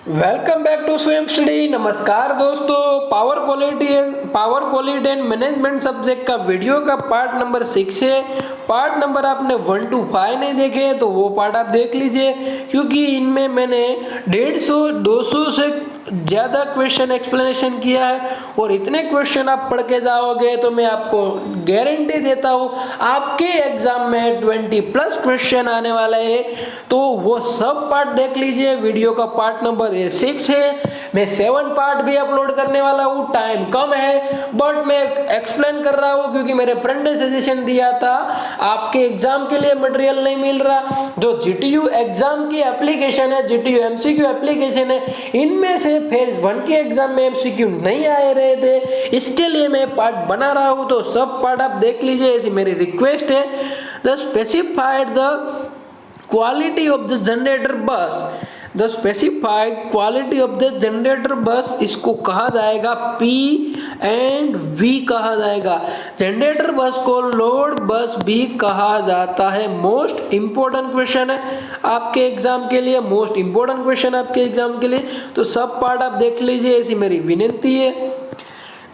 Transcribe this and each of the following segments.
Welcome back to स्वयं study. नमस्कार दोस्तों, power quality and management subject का वीडियो का पार्ट नंबर 6 है। पार्ट नंबर आपने 1 to 5 नहीं देखे तो वो पार्ट आप देख लीजिए, क्योंकि इनमें मैंने 150-200 से ज़्यादा क्वेश्चन एक्सप्लेनेशन किया है और इतने क्वेश्चन आप पढ़ के जाओगे तो मैं आपको गारंटी देता हूँ आपके एग्जाम में 20+ क्वेश्चन आने वाले हैं। तो वो सब पार्ट देख लीजिए। वीडियो का पार्ट नंबर 6 है। मैं 7 पार्ट भी अपलोड करने वाला हूँ, टाइम कम है बट मैं एक्सप्लेन कर रहा हूँ क्योंकि मेरे फ्रेंड ने सजेशन दिया था आपके एग्जाम के लिए मटेरियल नहीं मिल रहा। जो GTU एग्जाम की एप्लीकेशन है, GTU MCQ एप्लीकेशन है, इनमें से फेज 1 के एग्जाम में MCQ नहीं आए रहे थे, इसके लिए मैं पार्ट बना रहा हूँ। तो सब पार्ट आप देख लीजिए, ऐसी मेरी रिक्वेस्ट है। The specified the quality of the generator bus, the specified quality of the generator bus, इसको कहा जाएगा P एंड V कहा जाएगा। जनरेटर बस को लोड बस भी कहा जाता है। मोस्ट इंपॉर्टेंट क्वेश्चन है आपके एग्जाम के लिए, मोस्ट इंपॉर्टेंट क्वेश्चन आपके एग्जाम के लिए। तो सब पार्ट आप देख लीजिए, ऐसी मेरी विनती है।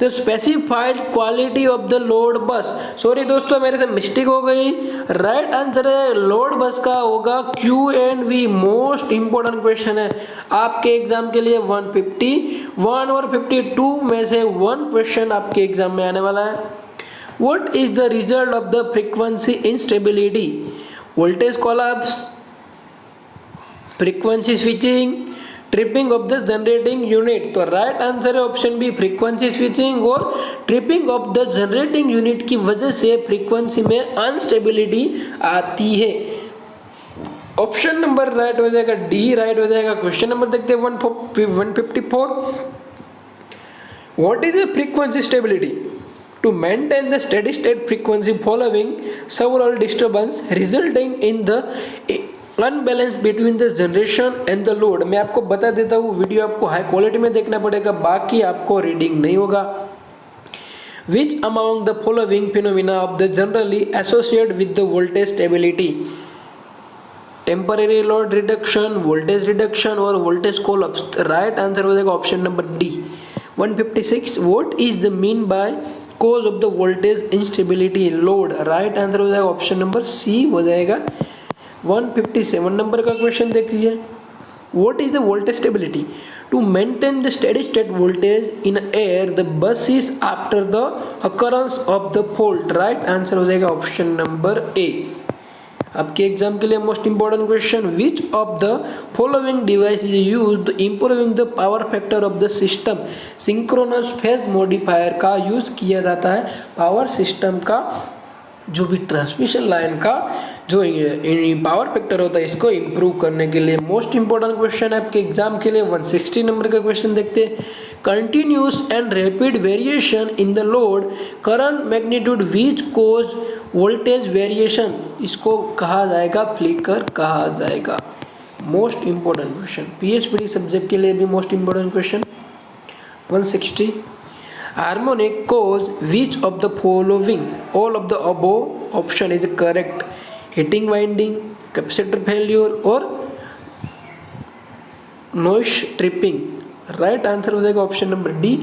तो specified quality of the load bus, sorry दोस्तों मेरे से मिस्टेक हो गई। राइट आंसर है लोड बस का होगा Q and V। Most important question है आपके एग्जाम के लिए। 151 और 52 में से 1 क्वेश्चन आपके एग्जाम में आने वाला है। What is the result of the frequency instability? Voltage collapse, frequency switching, tripping of the generating unit. तो राइट आंसर है ऑप्शन बी, फ्रीक्वेंसी स्विचिंग और tripping of the generating unit की वजह से फ्रीक्वेंसी में अनस्टेबिलिटी आती है। ऑप्शन नंबर राइट हो जाएगा डी, राइट हो जाएगा। क्वेश्चन नंबर देखते हैं 154। What is the frequency stability? To maintain the steady state frequency following several disturbance resulting in the unbalance between the generation and the load. मैं आपको बता देता हूँ, वीडियो आपको हाई क्वालिटी में देखना पड़ेगा, बाकी आपको रीडिंग नहीं होगा। Which among the following phenomena of the generally associate with the voltage stability? Temporary load reduction, voltage reduction और वोल्टेज कोलैप्स। राइट आंसर हो जाएगा option number D. 156 what is the mean by cause of the voltage instability load? Right answer हो जाएगा option number सी हो जाएगा। 157 number का question देखिए। What is the voltage stability? To maintain the steady state voltage in air the bus is after the occurrence of the fault. Right answer हो जाएगा option number A. आपके exam के लिए most important question, which of the following device is used improving the power factor of the system? Synchronous phase modifier का use किया जाता है power system का, जो भी ट्रांसमिशन लाइन का जो पावर फैक्टर होता है इसको इम्प्रूव करने के लिए। मोस्ट इंपॉर्टेंट क्वेश्चन है आपके एग्जाम के लिए। 160 नंबर का क्वेश्चन देखते हैं। Continuous and rapid variation in the load current magnitude which cause voltage variation, इसको कहा जाएगा फ्लिकर कहा जाएगा। Most important question PSPD subject के लिए भी most important question. 160 harmonic cause which of the following all of the above option is correct? heating winding, capacitor failure और noise tripping। Right answer हो जाएगा option number D.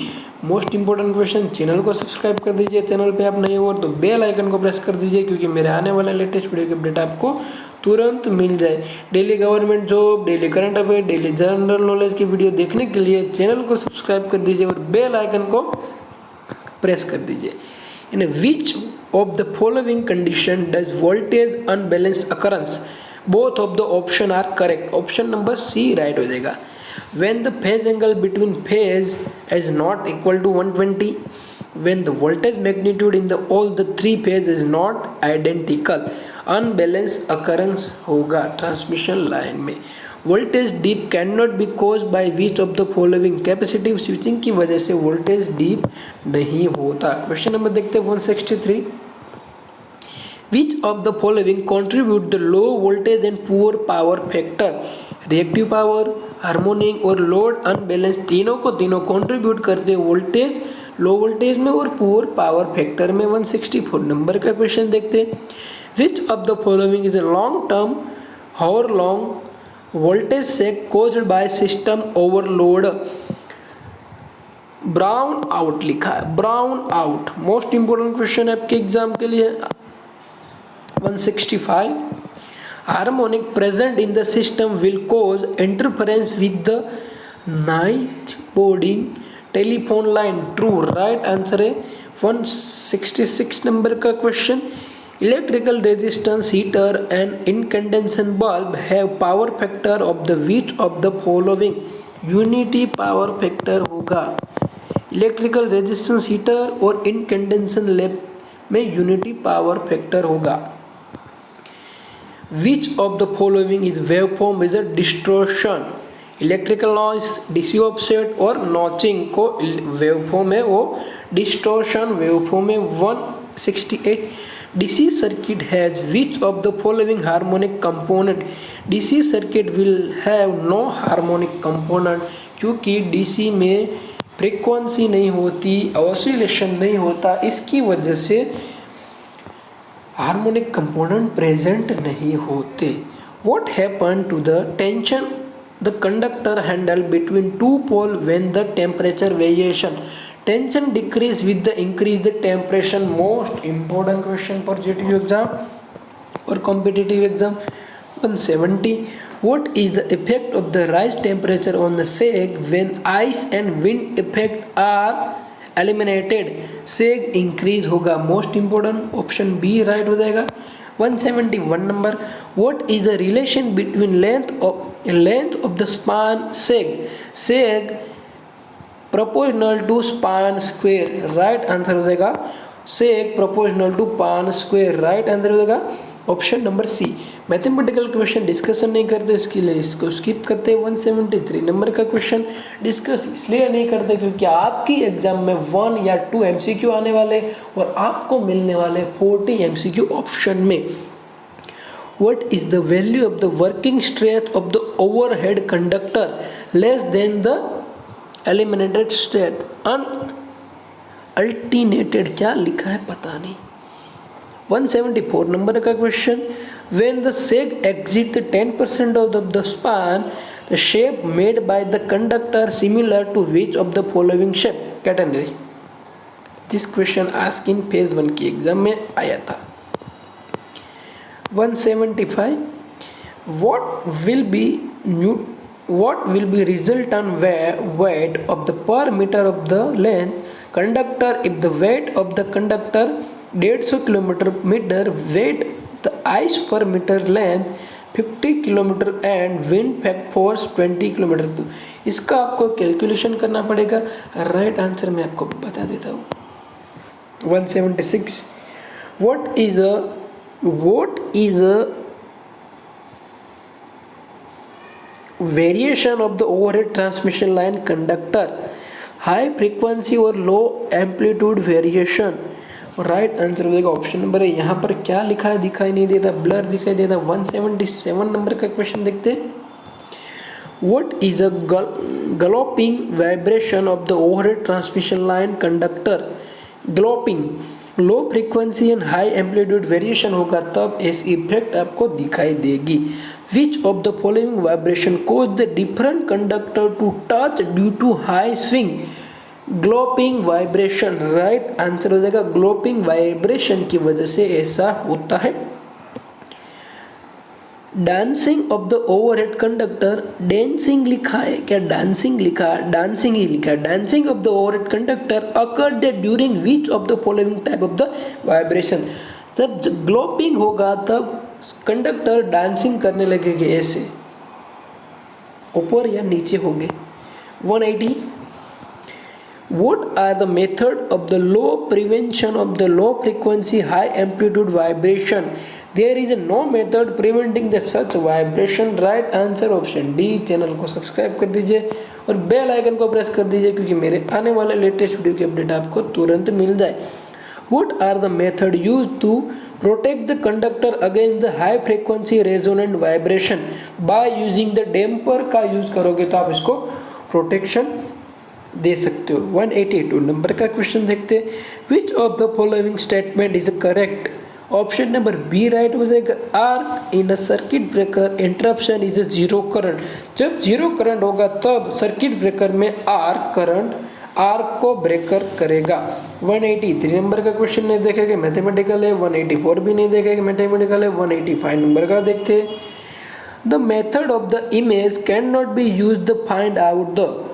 Most important question. Channel को subscribe कर दीजिए, channel पे आप नए हो तो बेल आइकन को प्रेस कर दीजिए, क्योंकि मेरे आने वाले लेटेस्ट वीडियो के अपडेट आपको तुरंत मिल जाए। Daily government job, daily current affair, daily general knowledge की वीडियो देखने के लिए चैनल को सब्सक्राइब कर दीजिए और बेल आइकन को प्रेस कर दीजिए। In which of the following condition does voltage unbalance occurrence? Both of the option are correct. Option number C right हो जाएगा। When the phase angle between phase is not equal to 120, when the voltage magnitude in the all the 3 phase is not identical, unbalance occurrence होगा transmission line में। Voltage dip can not be cause by which of the following? Capacitive switching की वजह से voltage dip नहीं होता। Question number देखते हैं 163। विच of the following contribute the low voltage and poor power factor? Reactive power, harmonic और load unbalance, तीनों contribute करते हैं वोल्टेज लो वोल्टेज में और पुअर पावर फैक्टर में। 164 नंबर का क्वेश्चन देखते हैं। Which of the following is a long term hour long voltage sag caused by system overload. Brownout लिखा है, brownout most important question है आपके एग्जाम के लिए। 165 harmonic present in the system will cause interference with the neighbouring telephone line. True, right answer है 166 number का question. Electrical resistance heater and incandescent bulb have power factor of the which of the following. Unity power factor होगा। Electrical resistance heater और incandescent lamp में unity power factor होगा। Which of the following is waveform is a distortion. Electrical noise, DC offset और notching को waveform है वो distortion waveform है। 168 DC circuit has which of the following harmonic component. DC circuit will have no harmonic component, क्योंकि DC में frequency नहीं होती, oscillation नहीं होता, इसकी वजह से हार्मोनिक कंपोनेंट प्रेजेंट नहीं होते। What happen to the tension the conductor handle between two pole when the temperature variation. Tension decrease with the increase the temperature. Most important question for JTU exam और competitive exam. 170 what is the effect of the rise temperature on the sag when ice and wind effect are eliminated। sag increase होगा। Most important option B right हो जाएगा। 171 number what is the relation between length of the span sag proportional to span square। Right answer हो जाएगा sag proportional to span square। Right answer हो जाएगा option number C. Mathematical question discussion नहीं करते, इसके लिए इसको स्किप करते हैं। 173 नंबर का क्वेश्चन डिस्कस इसलिए नहीं करते क्योंकि आपकी एग्जाम में 1 या 2 एमसीक्यू आने वाले और आपको मिलने वाले 40 एमसीक्यू ऑप्शन में। What is the value of the working strength of the overhead conductor less than the eliminated strength. Alternated क्या लिखा है पता नहीं। 174 नंबर का question when the sag exit the 10% of the span the shape made by the conductor similar to which of the following shape category। this question asked in phase 1 की exam में आया था। 175 what will be resultant weight of the per meter of the length conductor if the weight of the conductor 150 km weight the ice per meter length 50 km and wind force 20 km। तो इसका आपको calculation करना पड़ेगा। Right answer मैं आपको बता देता हूँ। 176 what is a variation of the overhead transmission line conductor, high frequency और low amplitude variation। Right answer हो जाएगा ऑप्शन नंबर है। यहाँ पर क्या लिखा है दिखाई नहीं देता, ब्लर दिखाई देता। 177 नंबर का क्वेश्चन देखते हैं। What is a galloping vibration of the overhead transmission line conductor. Galloping low frequency and high amplitude variation होगा तब ऐसी इफेक्ट आपको दिखाई देगी। Which of the following vibration cause the different conductor to touch due to high swing. Galloping vibration. Right answer हो जाएगा ग्लोपिंग vibration की वजह से ऐसा होता है। Dancing of the overhead conductor, dancing लिखा है क्या, डांसिंग लिखा है, डांसिंग ही लिखा है। Dancing of the overhead conductor occurred during which of the following type of the vibration. जब ग्लोपिंग होगा तब कंडक्टर डांसिंग करने लगेंगे, ऐसे ऊपर या नीचे होंगे। 180 What are the method of the low prevention of the low frequency high amplitude vibration? There is no method preventing the such vibration। right answer option D। Channel को सब्सक्राइब कर दीजिए और बेल आइकन को press कर दीजिए क्योंकि मेरे आने वाले लेटेस्ट वीडियो की अपडेट आपको तुरंत मिल जाए। What are the method used to protect the conductor against the high frequency resonant vibration? By using the damper का यूज करोगे तो आप इसको प्रोटेक्शन दे सकते हो। 182 नंबर का क्वेश्चन देखते हैं। Which of the following statement is correct. Option number B right हो जाएगा। Arc in a circuit breaker interruption is a zero current. जब जीरो करंट होगा तब सर्किट ब्रेकर में आर्क को ब्रेकर करेगा। 183 नंबर का क्वेश्चन नहीं देखेगा, मैथमेटिकल है। 184 भी नहीं देखेगा, मैथमेटिकल है। 185 नंबर का देखते हैं। The method of the image can not be use the find out the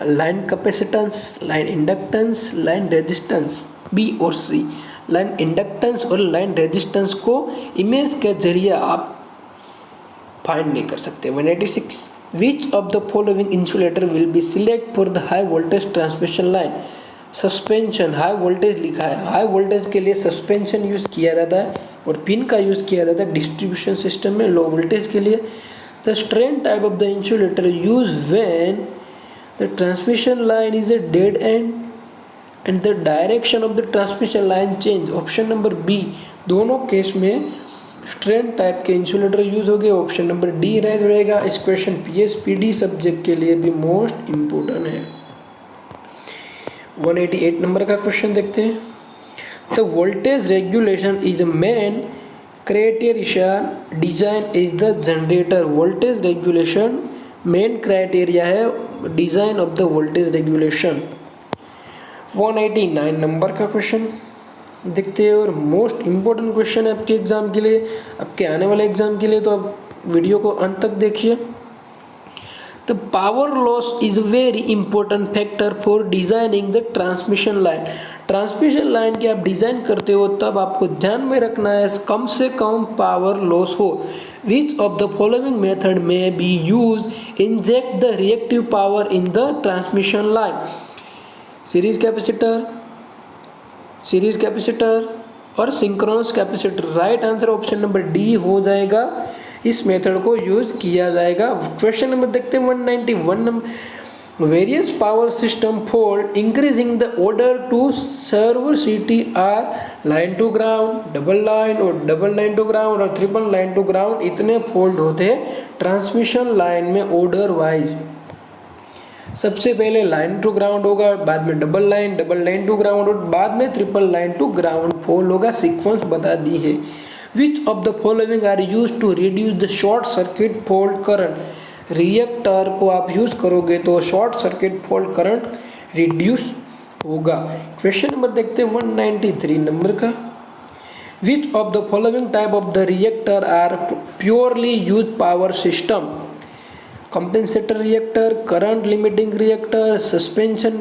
line capacitance, line inductance, line resistance, B और सी। लाइन इंडक्टेंस और लाइन रेजिस्टेंस को इमेज के जरिए आप फाइंड नहीं कर सकते। 186 which of the following insulator will be select for the high voltage transmission line. Suspension, high voltage लिखा है, हाई वोल्टेज के लिए सस्पेंशन यूज किया जाता है और पिन का यूज किया जाता है डिस्ट्रीब्यूशन सिस्टम में। लो वोल्टेज के लिए the strain type of the insulator use when the transmission line is a dead end and the direction of the transmission line change. Option number B, दोनों case में strain type के insulator use हो गए। Option number D right रहेगा। इस question पीएसपीडी subject के लिए भी मोस्ट इंपोर्टेंट है। 188 नंबर का क्वेश्चन देखते हैं। The voltage regulation is a main criteria design is the generator. Voltage regulation main criteria है design of the voltage regulation. 189 number का क्वेश्चन देखते हैं और मोस्ट इम्पोर्टेंट क्वेश्चन है आपके एग्जाम के लिए, आपके आने वाले एग्जाम के लिए, तो आप वीडियो को अंत तक देखिए। The power loss is very important factor for designing the transmission line. Transmission line की आप डिजाइन करते हो तब आपको ध्यान में रखना है कम से कम पावर लॉस हो। Which of the following method में be use inject the reactive power in the transmission line. Series capacitor और synchronous capacitor. Right answer option number D हो जाएगा। इस मेथड को यूज किया जाएगा। क्वेश्चन नंबर देखते हैं 191 number. Various power system fault increasing the order to severity are line to ground, double line और डबल लाइन टू ग्राउंड और ट्रिपल लाइन टू ग्राउंड। इतने फोल्ड होते हैं ट्रांसमिशन लाइन में ऑर्डर वाइज। सबसे पहले लाइन टू ग्राउंड होगा, बाद में डबल लाइन टू ग्राउंड और बाद में triple line to ground fault होगा। सीक्वेंस बता दी है। Which of the following are use to reduce the short circuit fault current. Reactor को आप यूज करोगे तो short circuit fault current reduce होगा। क्वेश्चन नंबर देखते हैं 193 नंबर का। Which of the following type of the reactor are purely use power system. Compensator reactor, current limiting reactor, suspension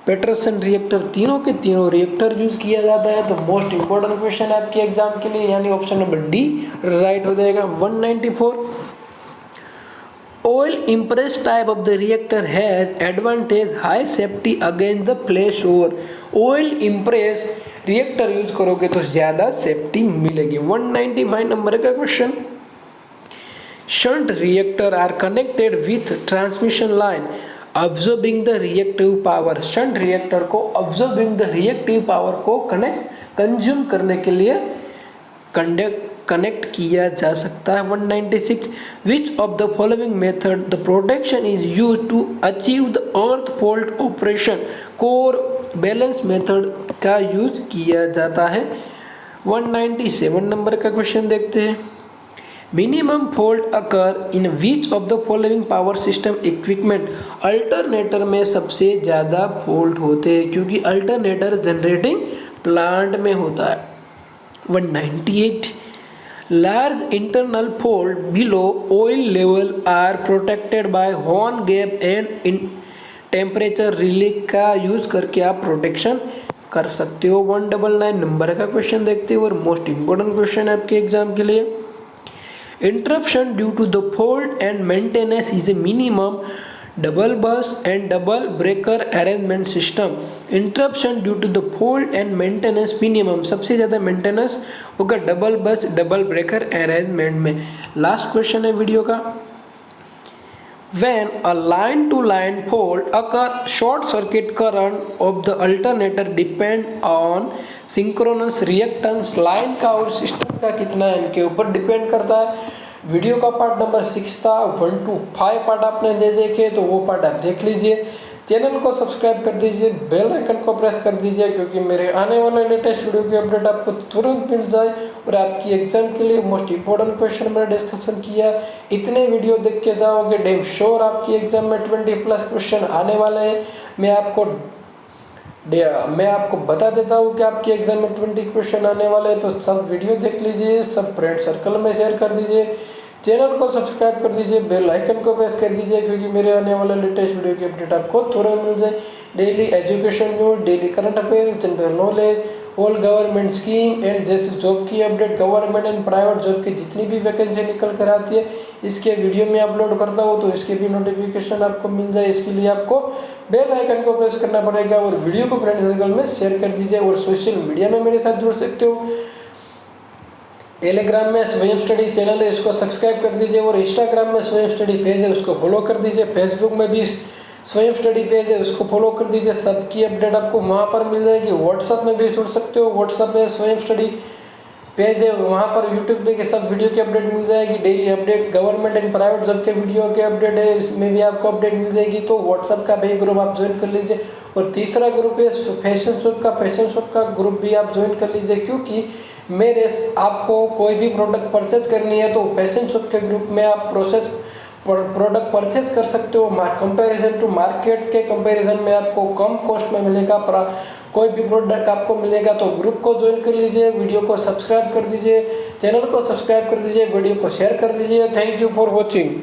Petersen reactor. तीनों के तीनों रिएक्टर यूज किया जाता है। तो मोस्ट इंपोर्टेंट क्वेश्चन है आपके एग्जाम के लिए, यानी ऑप्शन नंबर डी राइट हो जाएगा। 194 oil impress type of the reactor has advantage high safety against the flash over. Oil impress reactor use करोगे तो ज्यादा सेफ्टी मिलेगी। 195 नंबर का question. Shunt reactor are connected with transmission line absorbing the reactive power। Shunt reactor को absorbing the reactive power को consume करने के लिए कनेक्ट किया जा सकता है। 196 which of the following method the protection is use to achieve the earth fault operation. Core balance method का यूज किया जाता है। 197 नंबर का क्वेश्चन देखते हैं। Minimum fault occur in which of the following power system equipment. Alternator में सबसे ज़्यादा फॉल्ट होते हैं क्योंकि अल्टरनेटर जनरेटिंग प्लांट में होता है। 198 large internal fault below oil level are protected by horn gap and temperature relay का यूज करके आप प्रोटेक्शन कर सकते हो। 199 नंबर का क्वेश्चन देखते हो और मोस्ट इंपोर्टेंट क्वेश्चन है आपके एग्जाम के लिए। Interruption due to the fault and maintenance is a minimum double bus and double breaker arrangement system। Interruption due to the fault and maintenance minimum, सबसे ज़्यादा मेंटेनेंस होगा डबल बस double breaker arrangement में। Last question है video का। When a line to line fault occur, short circuit current of the alternator depend on synchronous reactance। Line का और system का कितना है इनके ऊपर डिपेंड करता है। वीडियो का पार्ट नंबर 6 था, 1 to 5 पार्ट आपने दे देखे तो वो पार्ट आप देख लीजिए। चैनल को सब्सक्राइब कर दीजिए, बेल आइकन को प्रेस कर दीजिए, क्योंकि मेरे आने वाले लेटेस्ट वीडियो की अपडेट आपको तुरंत मिल जाए। और आपकी एग्जाम के लिए मोस्ट इंपॉर्टेंट क्वेश्चन मैंने डिस्कशन किया, इतने वीडियो देख के जाओगे डैम श्योर आपकी एग्जाम में 20+ क्वेश्चन आने वाले हैं। मैं आपको बता देता हूँ कि आपकी एग्जाम में 20 क्वेश्चन आने वाले हैं, तो सब वीडियो देख लीजिए, सब फ्रेंड सर्कल में शेयर कर दीजिए, चैनल को सब्सक्राइब कर दीजिए, बेल आइकन को प्रेस कर दीजिए, क्योंकि मेरे आने वाले लेटेस्ट वीडियो की अपडेट आपको तुरंत मिल जाए। Daily education news, daily current affair, general knowledge, all government scheme and जैसे जॉब की update, government and private job की जितनी भी वैकेंसी निकल कर आती है इसके वीडियो में अपलोड करता हूँ, तो इसके भी नोटिफिकेशन आपको मिल जाए। इसके लिए आपको बेल आइकन को प्रेस करना पड़ेगा और वीडियो को फ्रेंड सर्कल में शेयर कर दीजिए। और सोशल मीडिया में मेरे साथ जुड़ सकते हो, टेलीग्राम में स्वयं स्टडी चैनल है, इसको सब्सक्राइब कर दीजिए, और इंस्टाग्राम में स्वयं स्टडी पेज है, उसको फॉलो कर दीजिए, फेसबुक में भी स्वयं स्टडी पेज है, उसको फॉलो कर दीजिए, सबकी अपडेट आपको वहाँ पर मिल जाएगी। व्हाट्सअप में भी जुड़ सकते हो, व्हाट्सअप में स्वयं स्टडी पेज है, वहाँ पर यूट्यूब पे के सब वीडियो की अपडेट मिल जाएगी। Daily update government and private job के वीडियो के अपडेट है, इसमें भी आपको अपडेट मिल जाएगी। तो व्हाट्सअप का भी ग्रुप आप ज्वाइन कर लीजिए। और तीसरा ग्रुप है फैशन शॉप का ग्रुप भी आप ज्वाइन कर लीजिए, क्योंकि मेरे आपको कोई भी प्रोडक्ट परचेज करनी है तो फैशन शॉप के ग्रुप में आप प्रोडक्ट परचेज कर सकते हो। कंपैरिजन टू मार्केट के कंपैरिजन में आपको कम कॉस्ट में मिलेगा, कोई भी प्रोडक्ट आपको मिलेगा। तो ग्रुप को ज्वाइन कर लीजिए, वीडियो को सब्सक्राइब कर दीजिए, चैनल को सब्सक्राइब कर दीजिए, वीडियो को शेयर कर दीजिए। Thank you for watching.